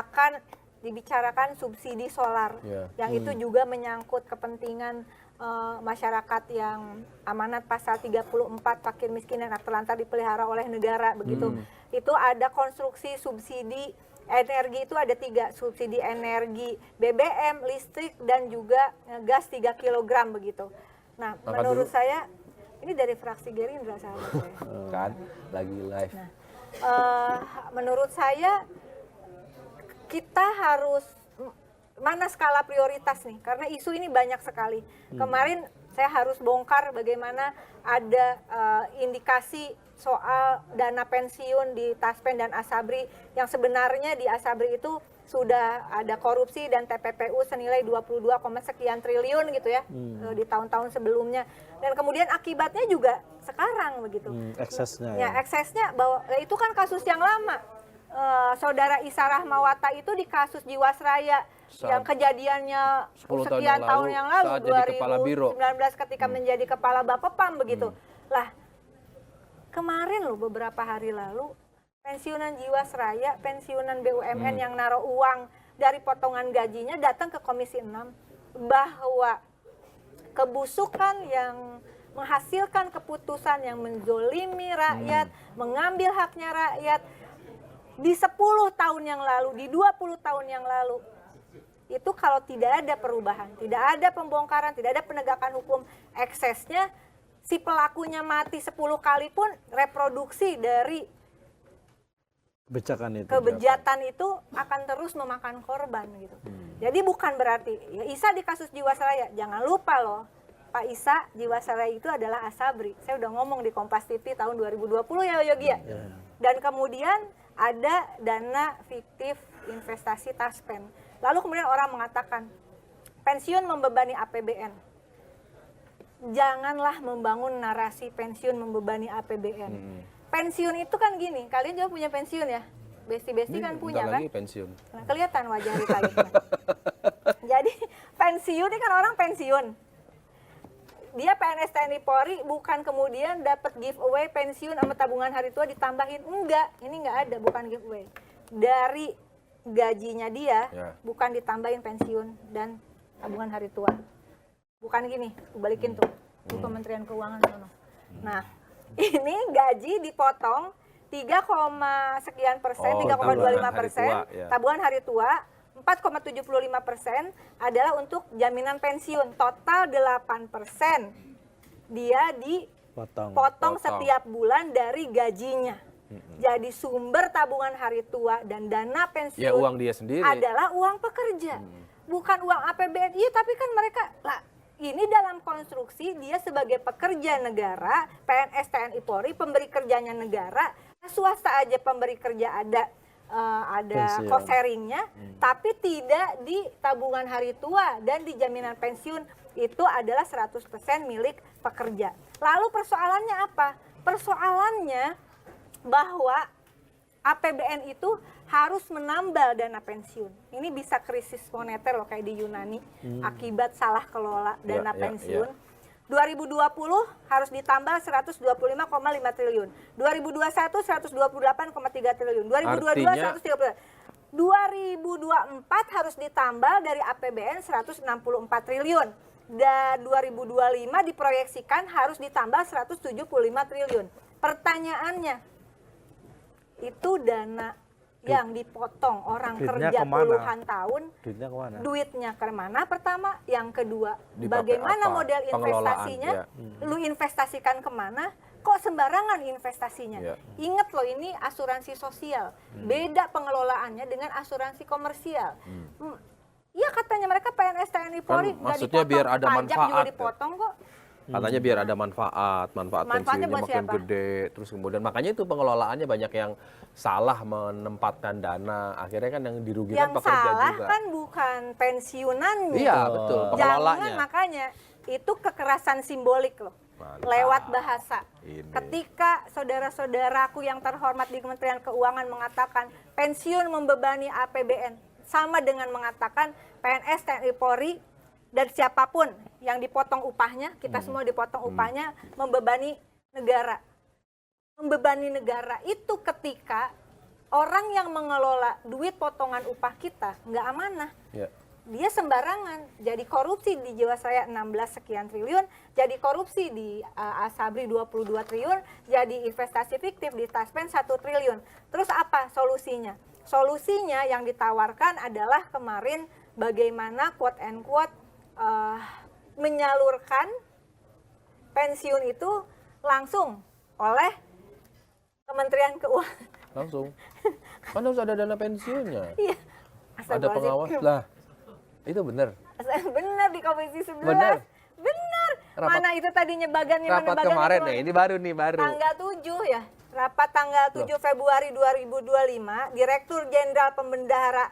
akan dibicarakan subsidi solar, yang itu juga menyangkut kepentingan masyarakat yang amanat pasal 34 fakir miskin dan terlantar dipelihara oleh negara begitu. Itu ada konstruksi subsidi energi, itu ada 3 subsidi energi BBM, listrik dan juga gas 3 kg begitu. Nah, menurut saya ini dari fraksi Gerindra sahabat saya. Kan lagi live. Nah, menurut saya kita harus mana skala prioritas nih, karena isu ini banyak sekali. Kemarin saya harus bongkar bagaimana ada indikasi soal dana pensiun di Taspen dan Asabri, yang sebenarnya di Asabri itu sudah ada korupsi dan TPPU senilai 22, sekian triliun gitu ya, di tahun-tahun sebelumnya. Dan kemudian akibatnya juga sekarang begitu. Eksesnya ya. Eksesnya bahwa itu kan kasus yang lama. Saudara Isa Rahmawata itu di kasus Jiwasraya yang kejadiannya sekian tahun yang lalu 2019 ketika menjadi kepala Bapepam begitu. Lah, kemarin loh beberapa hari lalu pensiunan Jiwasraya, pensiunan BUMN yang naruh uang dari potongan gajinya datang ke Komisi 6 bahwa kebusukan yang menghasilkan keputusan yang menzolimi rakyat, mengambil haknya rakyat di 10 tahun yang lalu, di 20 tahun yang lalu, itu kalau tidak ada perubahan, tidak ada pembongkaran, tidak ada penegakan hukum, eksesnya si pelakunya mati 10 kali pun reproduksi dari kebejatan itu akan terus memakan korban gitu. Jadi bukan berarti ya Isa di kasus Jiwasraya, jangan lupa loh, Pak Isa Jiwasraya itu adalah Asabri. Saya udah ngomong di Kompas TV tahun 2020 ya Yogi ya. Dan kemudian ada dana fiktif investasi Taspen. Lalu kemudian orang mengatakan pensiun membebani APBN. Janganlah membangun narasi pensiun membebani APBN. Pensiun itu kan gini, kalian juga punya pensiun ya? Besti-besti kan punya kan? Lagi pensiun. Nah, kelihatan wajah Rita gitu. Jadi pensiun ini kan orang pensiun. Dia PNS TNI Polri bukan kemudian dapat giveaway pensiun sama tabungan hari tua ditambahin. Enggak, ini enggak ada, bukan giveaway. Dari gajinya dia bukan ditambahin pensiun dan tabungan hari tua. Bukan gini, balikin tuh, di Kementerian Keuangan sono. Nah, ini gaji dipotong 3, sekian persen, 3,25%, tabungan hari tua 4,75% adalah untuk jaminan pensiun, total 8% dia dipotong setiap bulan dari gajinya. Jadi sumber tabungan hari tua dan dana pensiun ya, uang dia sendiri adalah uang pekerja, bukan uang APBN. Iya, tapi kan mereka lah, ini dalam konstruksi dia sebagai pekerja negara, PNS TNI Polri, pemberi kerjanya negara, swasta aja pemberi kerja ada cost sharingnya, tapi tidak di tabungan hari tua dan di jaminan pensiun itu adalah 100% milik pekerja. Lalu persoalannya apa? Persoalannya bahwa APBN itu harus menambal dana pensiun. Ini bisa krisis moneter loh kayak di Yunani akibat salah kelola dana pensiun. 2020 harus ditambah 125,5 triliun. 2021 128,3 triliun. 2022 130. 2024 harus ditambah dari APBN 164 triliun. Dan 2025 diproyeksikan harus ditambah 175 triliun. Pertanyaannya, itu dana yang dipotong orang kerja puluhan tahun, duitnya kemana pertama, yang kedua bagaimana model investasinya, lu investasikan kemana, kok sembarangan investasinya. Ingat loh, ini asuransi sosial, beda pengelolaannya dengan asuransi komersial. Iya, katanya mereka PNS TNI Polri nggak dipotong, biar ada pajak manfaat, juga dipotong kok. Katanya biar ada manfaat pensiunnya makin gede. Terus kemudian makanya itu pengelolaannya banyak yang salah menempatkan dana. Akhirnya kan yang dirugikan pekerja juga. Yang salah kan bukan pensiunannya. Iya, betul, pengelolanya. Jangan, makanya itu kekerasan simbolik loh. Lewat bahasa. Ketika saudara-saudaraku yang terhormat di Kementerian Keuangan mengatakan pensiun membebani APBN, sama dengan mengatakan PNS TNI Polri dan siapapun yang dipotong upahnya, kita semua dipotong upahnya, membebani negara. Membebani negara itu ketika orang yang mengelola duit potongan upah kita nggak amanah. Ya. Dia sembarangan, jadi korupsi di Jiwasraya 16 sekian triliun, jadi korupsi di Asabri 22 triliun, jadi investasi fiktif di Taspen 1 triliun. Terus apa solusinya? Solusinya yang ditawarkan adalah kemarin bagaimana quote and quote menyalurkan pensiun itu langsung oleh Kementerian Keuangan. Langsung. Kan harus ada dana pensiunnya. Iya. Ada pengawas lah. Itu benar. Benar di Komisi 11. Benar. Benar. Rapat- Mana itu tadinya bagannya Rapat kemarin nih, ini baru nih, baru. Tanggal 7 ya. Rapat tanggal 7 Februari 2025, Direktur Jenderal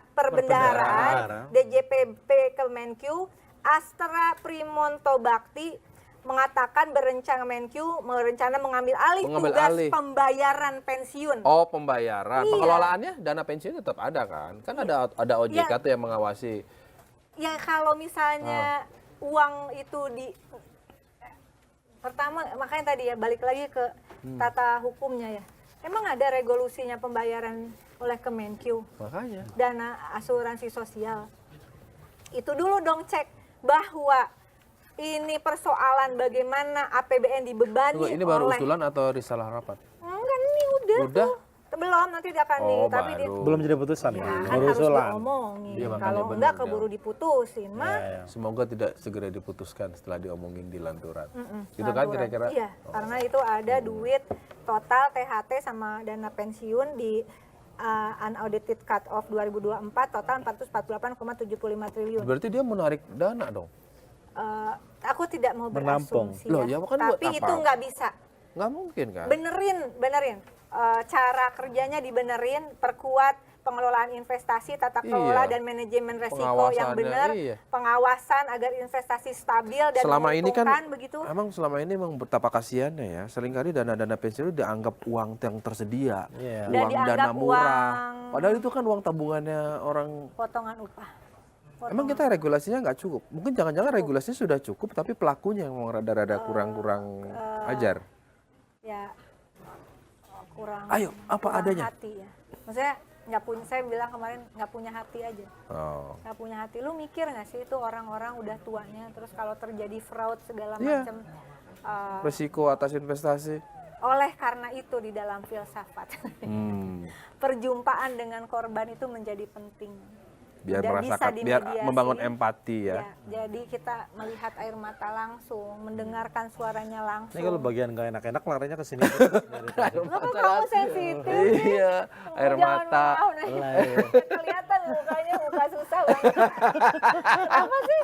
Perbendaharaan DJPP Kemenkyu Astra Primonto Bakti mengatakan berencana mengambil alih tugas pembayaran pensiun. Oh, pembayaran. Iya. Pengelolaannya dana pensiun tetap ada kan? Kan ada OJK Ya. tuh yang mengawasi. Ya kalau misalnya uang itu pertama makanya tadi ya balik lagi ke tata hukumnya ya. Emang ada resolusinya pembayaran oleh Kemenkyu Makanya. dana asuransi sosial. Itu dulu dong cek bahwa ini persoalan bagaimana APBN dibebani Tunggu, ini baru oleh usulan atau risalah rapat? Enggak, ini udah Udah? tuh. Belum, nanti dia akan Oh, tapi baru. Belum jadi putusan ya, ya, kan baru harus usulan. diomongin. Iya, makanya Kalau bener enggak dong. keburu diputusin, mah. Ya. Semoga tidak segera diputuskan setelah diomongin di lanturan. Gitu kan Lanturan. kira-kira? Iya, karena itu ada duit total THT sama dana pensiun di unaudited cut off 2024 total 448,75 triliun. Berarti dia menarik dana dong? Aku tidak mau Menampung. berasumsi Loh, ya, ya kan buat tapi apa? itu nggak bisa. Nggak mungkin kan? Benerin. Cara kerjanya dibenerin, perkuat pengelolaan investasi, tata kelola Iya. dan manajemen resiko yang Pengawasannya, benar, iya. pengawasan agar investasi stabil dan Selama ini kan, menguntungkan begitu. selama ini emang betapa kasihannya ya. Seringkali dana-dana pensiun itu dianggap uang yang tersedia, Iya. Dan uang dianggap dana murah. uang- Padahal itu kan uang tabungannya orang. Potongan upah. Emang kita regulasinya nggak cukup? Mungkin jangan-jangan regulasinya sudah cukup, tapi pelakunya yang mau rada-rada kurang ajar. Ya kurang. Ayo, apa kurang adanya? Hati ya. Maksudnya nggak punya. Saya bilang kemarin nggak punya hati aja. Oh. Nggak punya hati. Lu mikir nggak sih itu orang-orang udah tuanya, terus kalau terjadi fraud segala Iya. macam. Resiko atas investasi. Oleh karena itu di dalam filsafat Hmm. perjumpaan dengan korban itu menjadi penting. Biar Tidak merasakan, bisa biar dimediasi. membangun empati ya. Ya, jadi kita melihat air mata langsung, mendengarkan suaranya langsung. Ini kalau bagian gak enak-enak larinya ke sini. Lo kok kamu sensitif sih? Iya, air Jangan mata. mau, nah. Kelihatan mukanya muka susah banget. Apa sih?